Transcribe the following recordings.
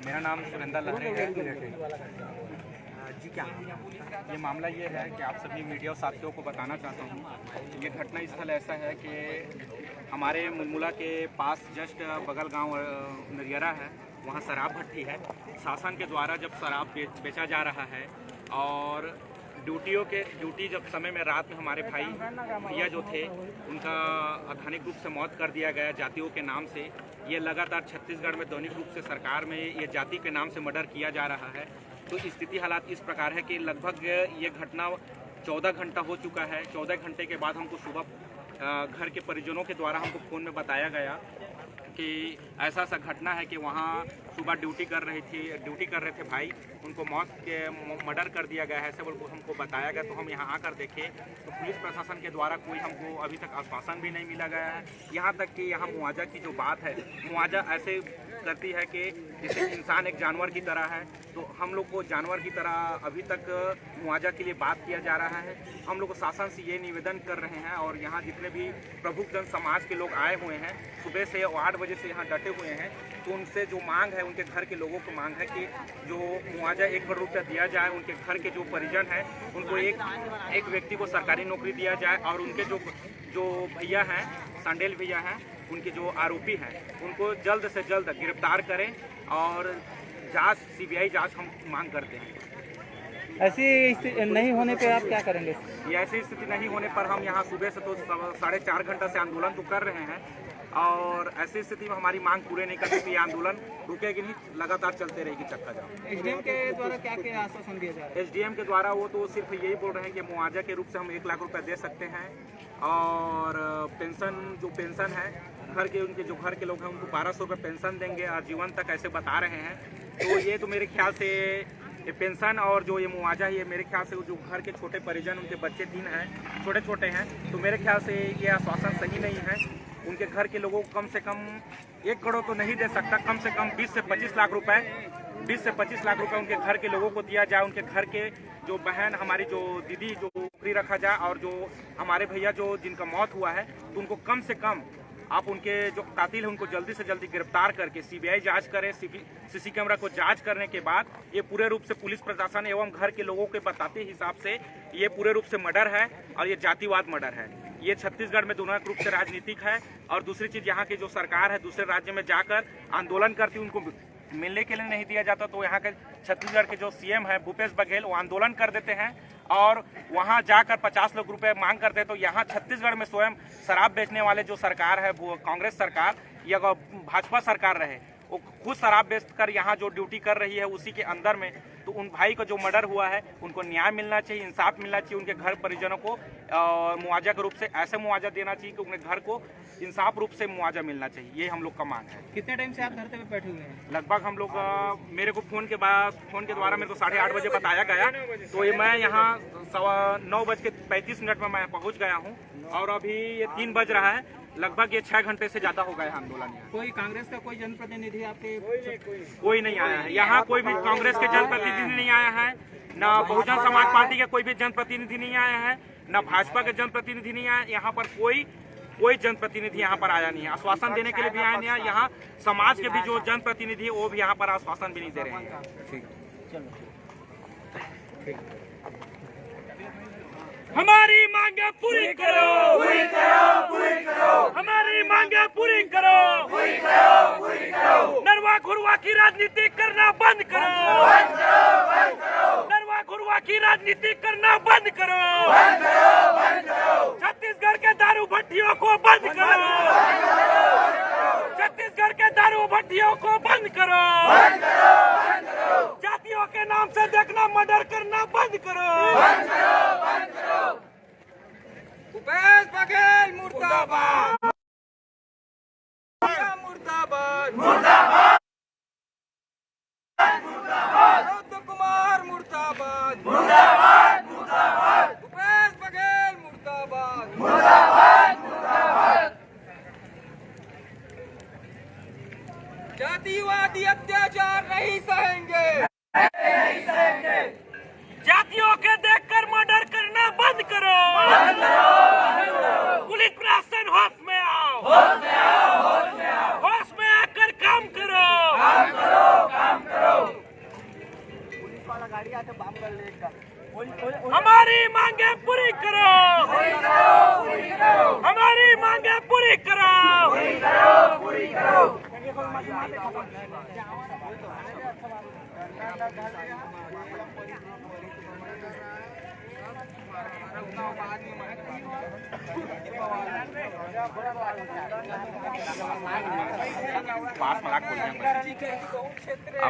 मेरा नाम सुरेंद्र लहरे है जी। क्या ये मामला ये है कि आप सभी मीडिया साथियों को बताना चाहता हूँ। ये घटना स्थल ऐसा है कि हमारे मुलमुला के पास जस्ट बगल गांव नरियरा है, वहाँ शराब भट्टी है। शासन के द्वारा जब शराब बेचा जा रहा है और ड्यूटी जब समय में रात में हमारे भैया जो थे उनका आधानिक रूप से मौत कर दिया गया जातियों के नाम से। ये लगातार छत्तीसगढ़ में दैनिक रूप से सरकार में ये जाति के नाम से मर्डर किया जा रहा है। तो स्थिति हालात इस प्रकार है कि लगभग ये घटना 14 घंटा हो चुका है। 14 घंटे के बाद हमको सुबह घर के परिजनों के द्वारा हमको फ़ोन में बताया गया कि ऐसा घटना है कि वहाँ सुबह ड्यूटी कर रहे थे भाई, उनको मर्डर कर दिया गया है, ऐसे बोल को हमको बताया गया। तो हम यहाँ आकर देखे तो पुलिस प्रशासन के द्वारा कोई हमको अभी तक आश्वासन भी नहीं मिला गया है। यहाँ तक कि यहाँ मुआवजा की जो बात है, मुआवजा ऐसे करती है कि जैसे इंसान एक जानवर की तरह है, तो हम लोग को जानवर की तरह अभी तक मुआवजा के लिए बात किया जा रहा है। हम लोग को शासन से ये निवेदन कर रहे हैं और यहाँ जितने भी प्रबुद्धजन समाज के लोग आए हुए हैं सुबह से 8 बजे से यहाँ डटे हुए हैं, तो उनसे जो मांग है, उनके घर के लोगों को मांग है कि जो मुआवजा 1 करोड़ रुपया दिया जाए, उनके घर के जो परिजन हैं उनको एक व्यक्ति को सरकारी नौकरी दिया जाए और उनके जो भैया हैं, सांडेल भैया हैं, उनके जो आरोपी हैं उनको जल्द से जल्द गिरफ्तार करें और जांच CBI जांच हम मांग करते हैं। ऐसी नहीं होने पे आप क्या करेंगे? ये ऐसी स्थिति नहीं होने पर हम यहाँ सुबह से तो 4.5 घंटा से आंदोलन तो कर रहे हैं और ऐसी स्थिति में हमारी मांग पूरे नहीं करती तो ये आंदोलन रुकेगी नहीं, लगातार चलते रहेगी चक्का जाम। SDM के द्वारा क्या आश्वासन दिया जा रहा है? SDM के द्वारा वो तो सिर्फ यही बोल रहे हैं कि मुआवजा के रूप से हम 1 लाख रुपए दे सकते हैं और पेंशन है घर के लोग हैं उनको 1200 रुपये पेंशन देंगे और जीवन तक ऐसे बता रहे हैं। तो ये तो मेरे ख्याल से ये पेंशन और जो ये मुआवजा है, ये मेरे ख्याल से जो घर के छोटे परिजन, उनके बच्चे 3 हैं, छोटे हैं, तो मेरे ख्याल से ये आश्वासन सही नहीं है। उनके घर के लोगों को कम से कम 1 करोड़ तो नहीं दे सकता, कम से कम 20 से 25 लाख रुपए उनके घर के लोगों को दिया जाए। उनके घर के जो बहन, हमारी जो दीदी जो नौकरी रखा जाए और जो हमारे भैया जिनका मौत हुआ है, तो उनको कम से कम आप उनके जो कातिल है उनको जल्दी से जल्दी गिरफ्तार करके CBI जांच करें। CC कैमरा को जांच करने के बाद ये पूरे रूप से पुलिस प्रशासन एवं घर के लोगों के बताते हिसाब से ये पूरे रूप से मर्डर है और ये जातिवाद मर्डर है। ये छत्तीसगढ़ में दोनों रूप से राजनीतिक है। और दूसरी चीज़, यहाँ की जो सरकार है दूसरे राज्य में जाकर आंदोलन करती, उनको मिलने के लिए नहीं दिया जाता, तो यहाँ के छत्तीसगढ़ के जो CM है भूपेश बघेल, वो आंदोलन कर देते हैं और वहाँ जाकर 50 लाख रुपए मांग करते हैं। तो यहाँ छत्तीसगढ़ में स्वयं शराब बेचने वाले जो सरकार है, वो कांग्रेस सरकार या भाजपा सरकार रहे, वो खुद शराब बेचकर यहाँ जो ड्यूटी कर रही है उसी के अंदर में, तो उन भाई का जो मर्डर हुआ है उनको न्याय मिलना चाहिए, इंसाफ मिलना चाहिए। उनके घर परिजनों को मुआवजा के रूप से ऐसे मुआवजा देना चाहिए कि उनके घर को इंसाफ रूप से मुआवजा मिलना चाहिए। ये हम लोग का मांग है। कितने टाइम से आप धरते पे बैठे हुए हैं? लगभग हम लोग मेरे को फ़ोन के द्वारा मेरे को 8:30 बजे बताया गया, तो ये मैं यहाँ 9:35 में मैं पहुँच गया हूँ और अभी ये 3 बज रहा है। लगभग ये 6 घंटे से ज्यादा हो गए आंदोलन। कोई कांग्रेस का कोई जनप्रतिनिधि आपके? कोई नहीं आया है यहाँ, कोई भी कांग्रेस के जनप्रतिनिधि नहीं आया है, ना बहुजन समाज पार्टी के कोई भी जनप्रतिनिधि नहीं आया है, ना भाजपा के जनप्रतिनिधि नहीं आया। यहाँ पर कोई जनप्रतिनिधि यहाँ पर आया नहीं है, आश्वासन देने के लिए भी आया नहीं है। यहाँ समाज के भी जो जनप्रतिनिधि है वो भी यहाँ पर आश्वासन भी नहीं दे रहे हैं। हमारी मांगे पूरी करो, हमारी मांगे पूरी करो, नरवा घुरवा की राजनीति करना बंद करो, नरवा घुरवा की राजनीति करना बंद करो, छत्तीसगढ़ के दारू भट्टियों को बंद करो, छत्तीसगढ़ के दारू भट्टियों को बंद करो, जातियों के नाम से देखना मर्डर करना बंद करो। भूपेश बघेल मुर्दाबाद, मुर्दाबाद, मुर्दाबाद, रुद्र कुमार मुर्दाबाद, मुर्दाबाद, मुर्दाबाद, भूपेश बघेल मुर्दाबाद। आप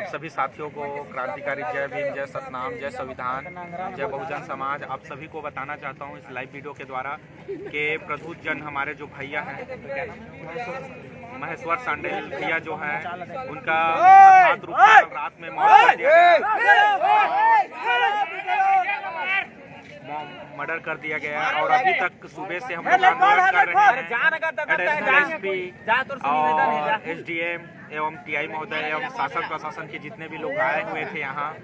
सभी साथियों को क्रांतिकारी जय भीम, जय सतनाम, जय संविधान, जय बहुजन समाज। आप सभी को बताना चाहता हूं इस लाइव वीडियो के द्वारा कि प्रबुद्ध जन हमारे जो भैया हैं, महेश्वर सांडेल भैया जो हैं, उनका अर्थात रूप से कल रात में मर्डर कर दिया गया और अभी तक सुबह से हम लोग आंदोलन कर रहे हैं। एसपी और एसडीएम एवं टीआई महोदय एवं शासन प्रशासन के जितने भी लोग आए हुए थे यहाँ,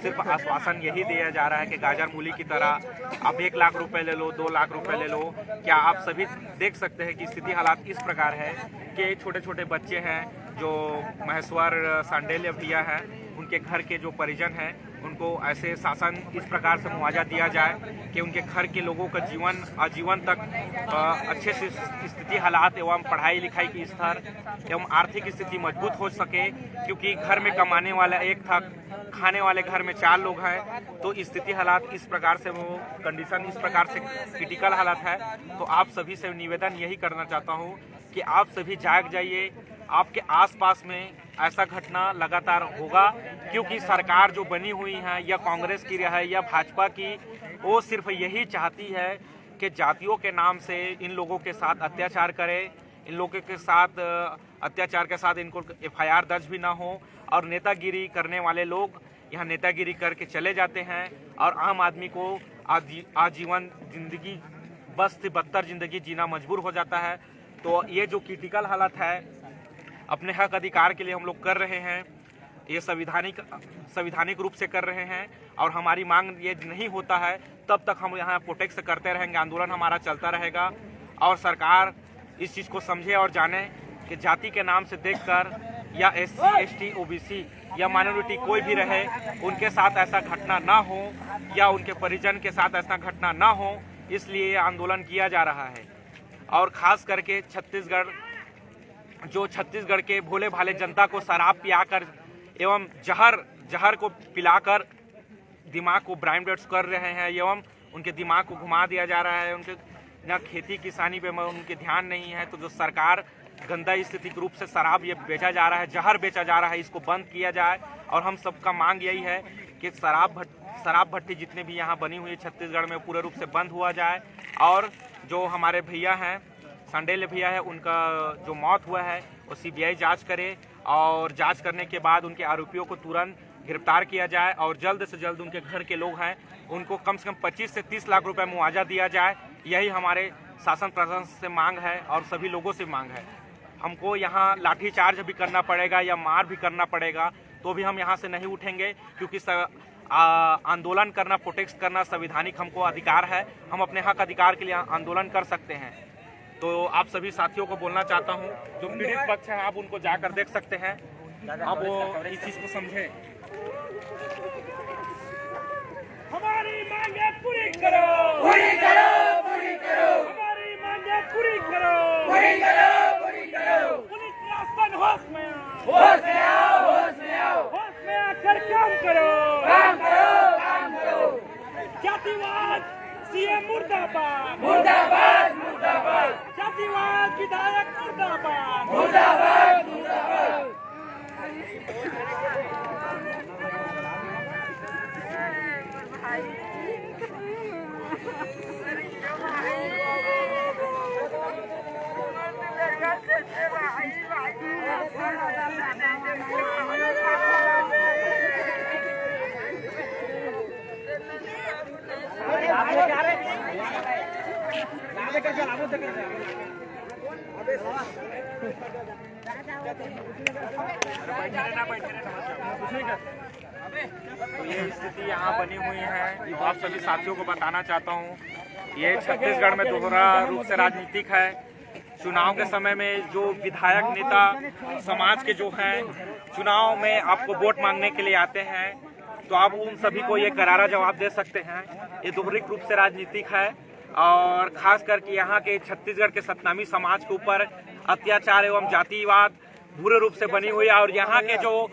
सिर्फ आश्वासन यही दिया जा रहा है कि गाजर मूली की तरह आप 1 लाख रुपए ले लो, 2 लाख रुपए ले लो। क्या आप सभी देख सकते हैं कि स्थिति हालात इस प्रकार है कि छोटे छोटे बच्चे हैं जो महेश्वर सांडेल भैया हैं, उनके घर के जो परिजन हैं उनको ऐसे शासन इस प्रकार से मुआवजा दिया जाए कि उनके घर के लोगों का जीवन आजीवन तक अच्छे से स्थिति हालात एवं पढ़ाई लिखाई की स्तर एवं आर्थिक स्थिति मजबूत हो सके, क्योंकि घर में कमाने वाला एक था, खाने वाले घर में 4 लोग हैं। तो स्थिति हालात इस प्रकार से, वो कंडीशन इस प्रकार से क्रिटिकल हालत है। तो आप सभी से निवेदन यही करना चाहता हूँ कि आप सभी जाग जाइए। आपके आसपास में ऐसा घटना लगातार होगा, क्योंकि सरकार जो बनी हुई है या कांग्रेस की है या भाजपा की, वो सिर्फ यही चाहती है कि जातियों के नाम से इन लोगों के साथ अत्याचार करे, इन लोगों के साथ अत्याचार के साथ इनको FIR दर्ज भी ना हो और नेतागिरी करने वाले लोग यहाँ नेतागिरी करके चले जाते हैं और आम आदमी को आजीवन जिंदगी बस से बदतर जिंदगी जीना मजबूर हो जाता है। तो ये जो क्रिटिकल हालत है, अपने हक अधिकार के लिए हम लोग कर रहे हैं, ये संविधानिक रूप से कर रहे हैं और हमारी मांग ये नहीं होता है तब तक हम यहाँ प्रोटेस्ट करते रहेंगे, आंदोलन हमारा चलता रहेगा। और सरकार इस चीज़ को समझे और जाने कि जाति के नाम से देखकर या SC ST OBC या माइनॉरिटी कोई भी रहे, उनके साथ ऐसा घटना ना हो या उनके परिजन के साथ ऐसा घटना ना हो, इसलिए आंदोलन किया जा रहा है। और खास करके छत्तीसगढ़ के भोले भाले जनता को शराब पिलाकर एवं जहर को पिलाकर दिमाग को ब्रेन डेड कर रहे हैं एवं उनके दिमाग को घुमा दिया जा रहा है। उनके न खेती किसानी पे उनके ध्यान नहीं है। तो जो सरकार गंदा स्थितिक रूप से शराब ये बेचा जा रहा है, जहर बेचा जा रहा है, इसको बंद किया जाए। और हम सबका मांग यही है कि शराब भट्टी जितने भी यहाँ बनी हुई है छत्तीसगढ़ में पूरे रूप से बंद हुआ जाए। और जो हमारे भैया हैं, सांडेल भैया है, उनका जो मौत हुआ है वो CBI जांच करे और जांच करने के बाद उनके आरोपियों को तुरंत गिरफ्तार किया जाए और जल्द से जल्द उनके घर के लोग हैं उनको कम से कम 25 से 30 लाख रुपए मुआवजा दिया जाए। यही हमारे शासन प्रशासन से मांग है और सभी लोगों से मांग है। हमको यहाँ लाठीचार्ज भी करना पड़ेगा या मार भी करना पड़ेगा तो भी हम यहाँ से नहीं उठेंगे, क्योंकि आंदोलन करना, प्रोटेस्ट करना संवैधानिक हमको अधिकार है। हम अपने हक अधिकार के लिए आंदोलन कर सकते हैं। तो आप सभी साथियों को बोलना चाहता हूं, जो पीड़ित पक्ष है आप उनको जाकर देख सकते हैं, आप वो इस चीज को समझें। हमारी मांगे पूरी करो, पूरी करो, पूरी करो। हमारी मांगे पूरी करो, पूरी करो, पूरी करो। पुलिस प्रशासन होश में आओ, होश में आओ, होश में आओ, होश में आकर काम करो, काम करो, काम करो। जातिवाद CM मुर्दाबाद, मुर्दाबाद, मुर्दाबाद। जातिवाद विधायक मुर्दाबाद, मुर्दाबाद, मुर्दाबाद। तो ये स्थिति यहाँ बनी हुई है। तो आप सभी साथियों को बताना चाहता हूँ, ये छत्तीसगढ़ में दोहरा रूप से राजनीतिक है। चुनाव के समय में जो विधायक नेता समाज के जो हैं चुनाव में आपको वोट मांगने के लिए आते हैं, तो आप उन सभी को ये करारा जवाब दे सकते हैं। ये दोहरी रूप से राजनीतिक है और खास करके यहाँ के छत्तीसगढ़ के सतनामी समाज के ऊपर अत्याचार एवं जातिवाद बुरे रूप से बनी हुई है। और यहाँ के जो